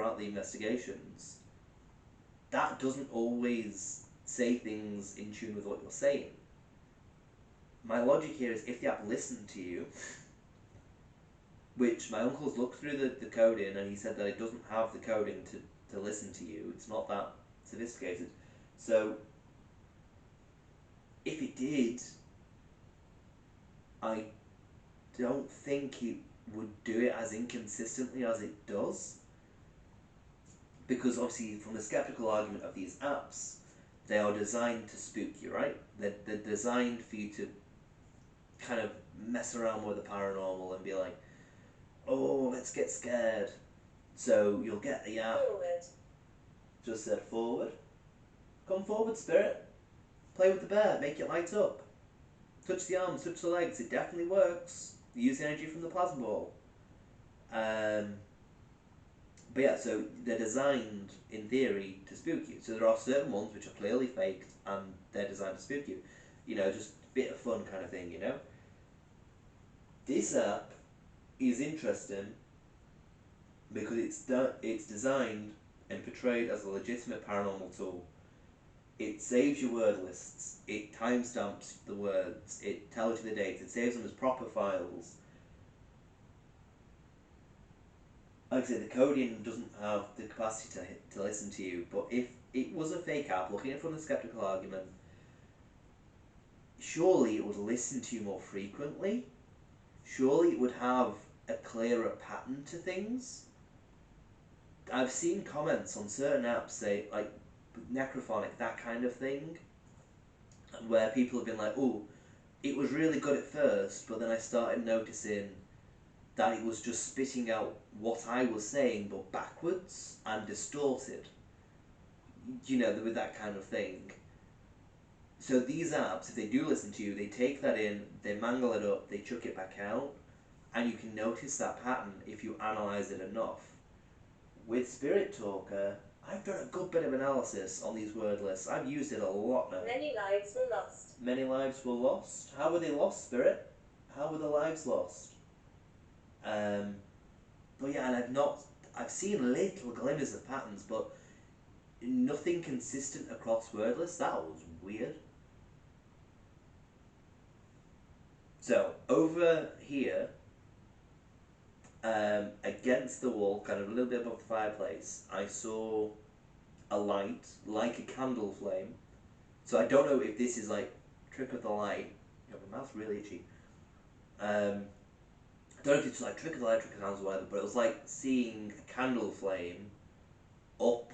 throughout the investigations, that doesn't always say things in tune with what you're saying. My logic here is if the app listened to you, which my uncle's looked through the coding and he said that it doesn't have the coding to listen to you, it's not that sophisticated. So if it did, I don't think it would do it as inconsistently as it does. Because obviously from the skeptical argument of these apps, they are designed to spook you, right? They're designed for you to kind of mess around with the paranormal and be like, oh, let's get scared. So you'll get the app. Forward. Just said forward. Come forward, spirit. Play with the bear, make it light up. Touch the arms, touch the legs, it definitely works. Use the energy from the plasma ball. But yeah, so they're designed, in theory, to spook you. So there are certain ones which are clearly faked and they're designed to spook you. You know, just a bit of fun kind of thing, you know? This app is interesting because it's designed and portrayed as a legitimate paranormal tool. It saves your word lists, it timestamps the words, it tells you the dates, it saves them as proper files. Like I said, the coding doesn't have the capacity to listen to you, but if it was a fake app, looking at it from the skeptical argument, surely it would listen to you more frequently. Surely it would have a clearer pattern to things. I've seen comments on certain apps say, like Necrophonic, that kind of thing, where people have been like, oh, it was really good at first, but then I started noticing that it was just spitting out what I was saying, but backwards and distorted. You know, with that kind of thing. So these apps, if they do listen to you, they take that in, they mangle it up, they chuck it back out, and you can notice that pattern if you analyse it enough. With Spirit Talker, I've done a good bit of analysis on these word lists. I've used it a lot now. Many lives were lost. Many lives were lost. How were they lost, Spirit? How were the lives lost? But yeah, and I've seen little glimmers of patterns, but nothing consistent across word lists. That was weird. So, over here, against the wall, kind of a little bit above the fireplace, I saw a light, like a candle flame. So I don't know if this is like trick of the light. You know, my mouth's really itchy. I don't know if it's like trick of the light, trick of the hands or whatever, but it was like seeing a candle flame up,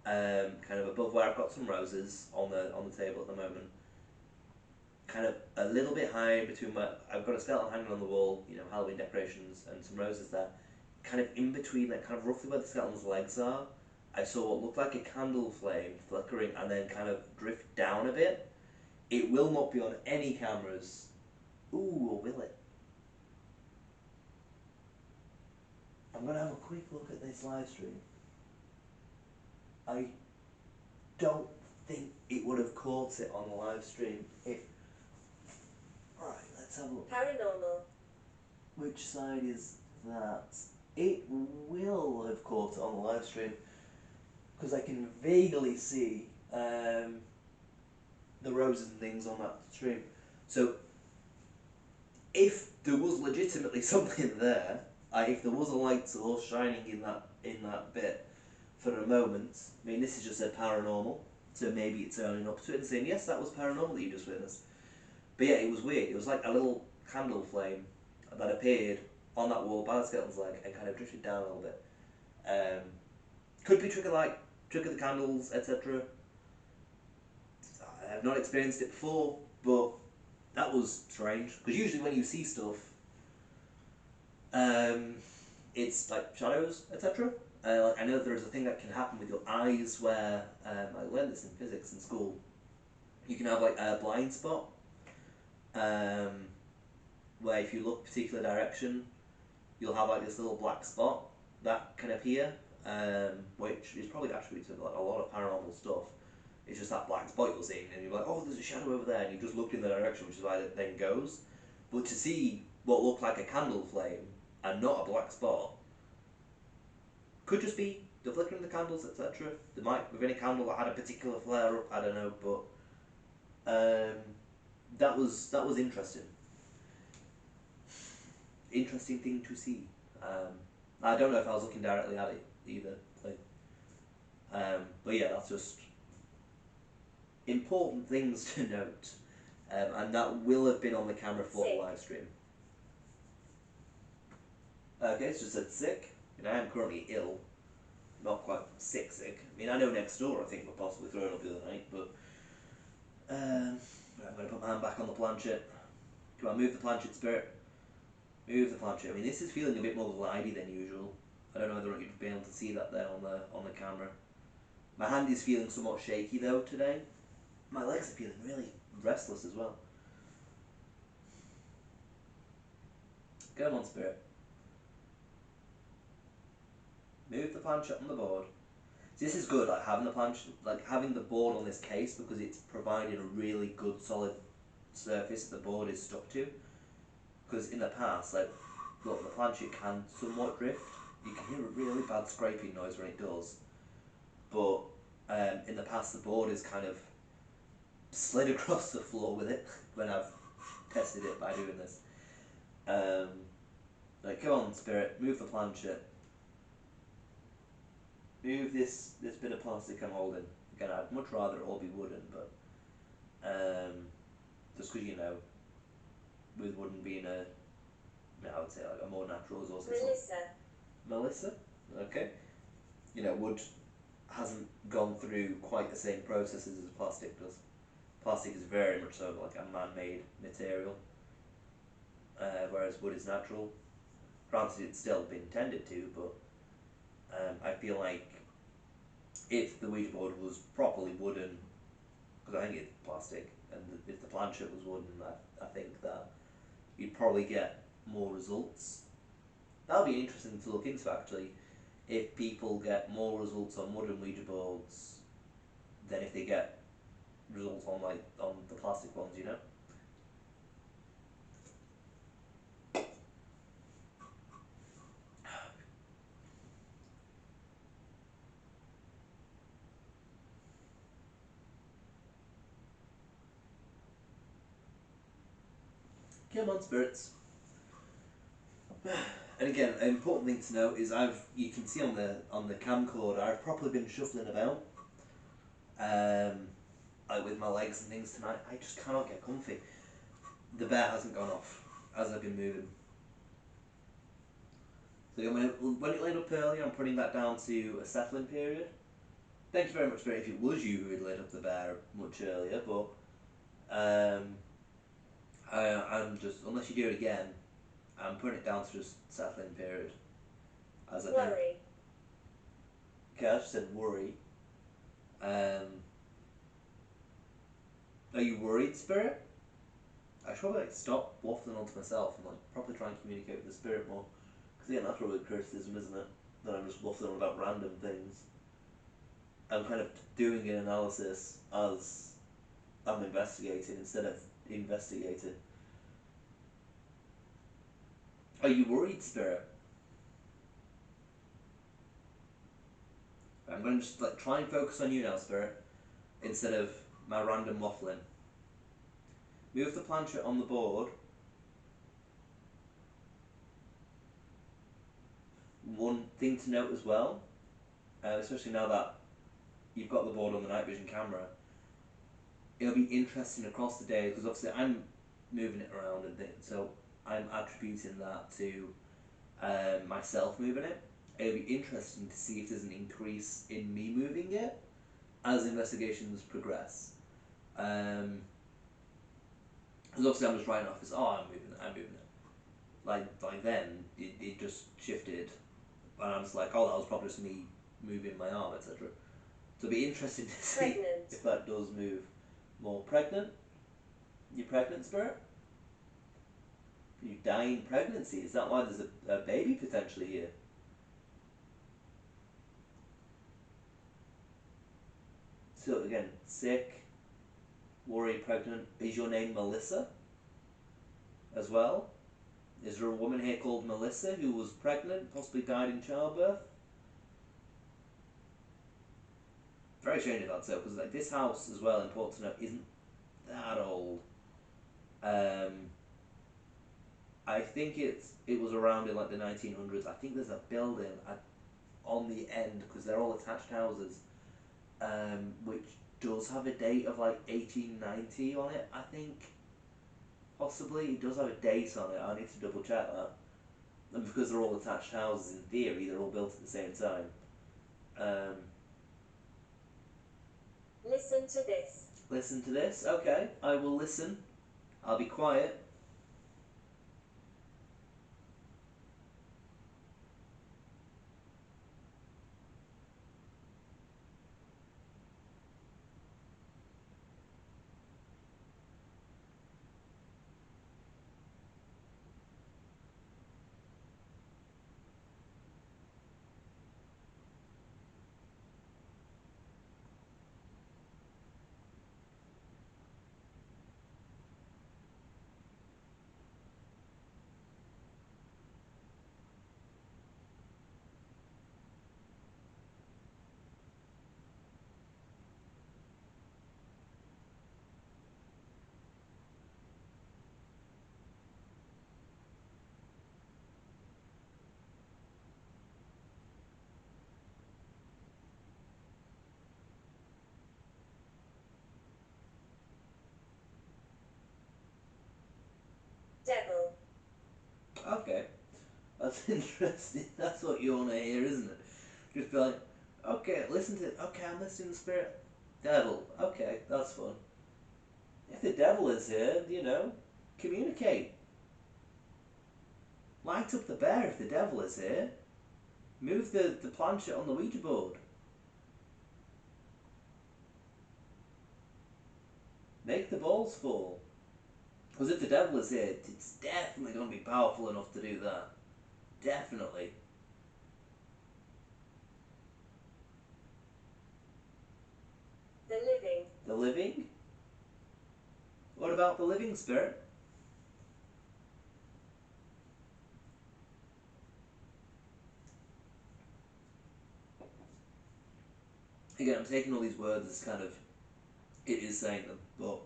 kind of above where I've got some roses on the table at the moment. Kind of a little bit high between I've got a skeleton hanging on the wall, you know, Halloween decorations and some roses there. Kind of in between, like kind of roughly where the skeleton's legs are, I saw what looked like a candle flame flickering and then kind of drift down a bit. It will not be on any cameras. Ooh, or will it? I'm going to have a quick look at this live stream. I don't think it would have caught it on the live stream if... Right, let's have a look. Paranormal. Which side is that? It will have caught it on the live stream because I can vaguely see the roses and things on that stream. So if there was legitimately something there, if there was a light source shining in that bit for a moment, I mean, this is just a paranormal, so maybe it's owning up to it and saying, yes, that was paranormal that you just witnessed. But yeah, it was weird. It was like a little candle flame that appeared on that wall by the skeleton's leg and kind of drifted down a little bit. Could be trick of light, trick of the candles, etc. I have not experienced it before, but that was strange. Because usually when you see stuff, it's like shadows, etc. Like I know there is a thing that can happen with your eyes where, I learned this in physics in school, you can have like a blind spot, where if you look a particular direction, you'll have like this little black spot that can appear, which is probably attributed to like a lot of paranormal stuff. It's just that black spot you're seeing, and you're like, oh, there's a shadow over there, and you just look in the direction, which is why it then goes. But to see what looked like a candle flame and not a black spot, Could just be the flickering of the candles, etc. There might have been a candle that had a particular flare up. I don't know, but that was interesting. Interesting thing to see. I don't know if I was looking directly at it either. Like, but yeah, that's just important things to note, and that will have been on the camera for the live stream. Okay, it's just said sick. I am currently ill. Not quite sick. I mean, I know next door I think we're possibly throwing up the other night, but I'm going to put my hand back on the planchette. Come on, move the planchette, Spirit. Move the planchette. I mean, this is feeling a bit more glidey than usual. I don't know whether you'd be able to see that there on the camera. My hand is feeling somewhat shaky though today. My legs are feeling really restless as well. Come on, Spirit. Move the planchette on the board. So this is good, like having the planchette, like having the board on this case, because it's providing a really good solid surface that the board is stuck to. Because in the past, like, look, the planchette can somewhat drift. You can hear a really bad scraping noise when it does. But in the past, the board is kind of slid across the floor with it when I've tested it by doing this. Like, come on, Spirit, move the planchette. Move this bit of plastic I'm holding. Again, I'd much rather it all be wooden, but just because, you know, with wooden being I would say like a more natural resource. Melissa? Okay. You know, wood hasn't gone through quite the same processes as plastic does. Plastic is very much so like a man-made material, whereas wood is natural. Granted, it's still been tended to, but I feel like if the Ouija board was properly wooden, because I think it's plastic, and if the planchette was wooden, I think that you'd probably get more results. That would be interesting to look into actually, if people get more results on wooden Ouija boards than if they get results on the plastic ones, you know? Come on, spirits. And again, an important thing to note is you can see on the camcorder I've probably been shuffling about, like with my legs and things tonight. I just cannot get comfy. The bear hasn't gone off as I've been moving. So when it laid up earlier, I'm putting that down to a settling period. Thank you very much, Spirit, if it was you who had laid up the bear much earlier, but I'm just, unless you do it again, I'm putting it down to just settling period. As I worry. Okay, I just said worry. Are you worried, Spirit? I should probably stop waffling onto myself and probably try and communicate with the spirit more. Because again, that's probably criticism, isn't it? That I'm just waffling about random things. I'm kind of doing an analysis as I'm investigating instead of investigating. Are you worried, Spirit? I'm going to just try and focus on you now, Spirit, instead of my random waffling. Move the planchette on the board. One thing to note as well, especially now that you've got the board on the night vision camera, it'll be interesting across the day, because obviously I'm moving it around and things, so I'm attributing that to myself moving it. It'll be interesting to see if there's an increase in me moving it as investigations progress. Because obviously I'm just writing off as, I'm moving it. Like then, it just shifted, and I'm just like, that was probably just me moving my arm, etc. So it'll be interesting to see if that does move more. Pregnant? You pregnant, Spirit? You dying pregnancy? Is that why there's a baby potentially here? So again, sick, worried, pregnant. Is your name Melissa as well? Is there a woman here called Melissa who was pregnant, possibly died in childbirth? very strange if that's so, because like this house as well, important to note, isn't that old. Um, I think it was around in like the 1900s. I think there's a building on the end because they're all attached houses, which does have a date of like 1890 on it. I think possibly it does have a date on it. I need to double check that. And because they're all attached houses, in theory, they're all built at the same time. Um, Listen to this. Listen to this. Okay, I will listen. I'll be quiet. Devil. Okay, that's interesting. That's what you want to hear, isn't it? Just be like, okay, listen to it. Okay, I'm listening to the spirit. Devil. Okay, that's fun. If the devil is here, communicate. Light up the bear if the devil is here. Move the planchette on the Ouija board. Make the balls fall. Because if the devil is here, it's definitely going to be powerful enough to do that. Definitely. The living. The living? What about the living spirit? Again, I'm taking all these words as kind of it is saying them, but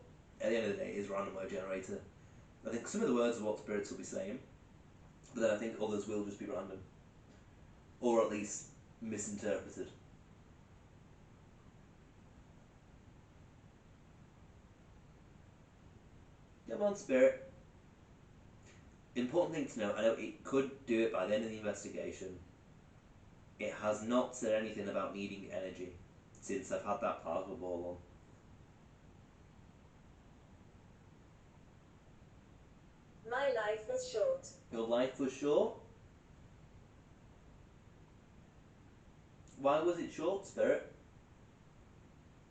at the end of the day, it is a random word generator. I think some of the words are what spirits will be saying, but then I think others will just be random, or at least misinterpreted. Come on, spirit. Important thing to know, I know it could do it by the end of the investigation. It has not said anything about needing energy since I've had that plasma ball My life is short. on. Your life was short? Why was it short, spirit?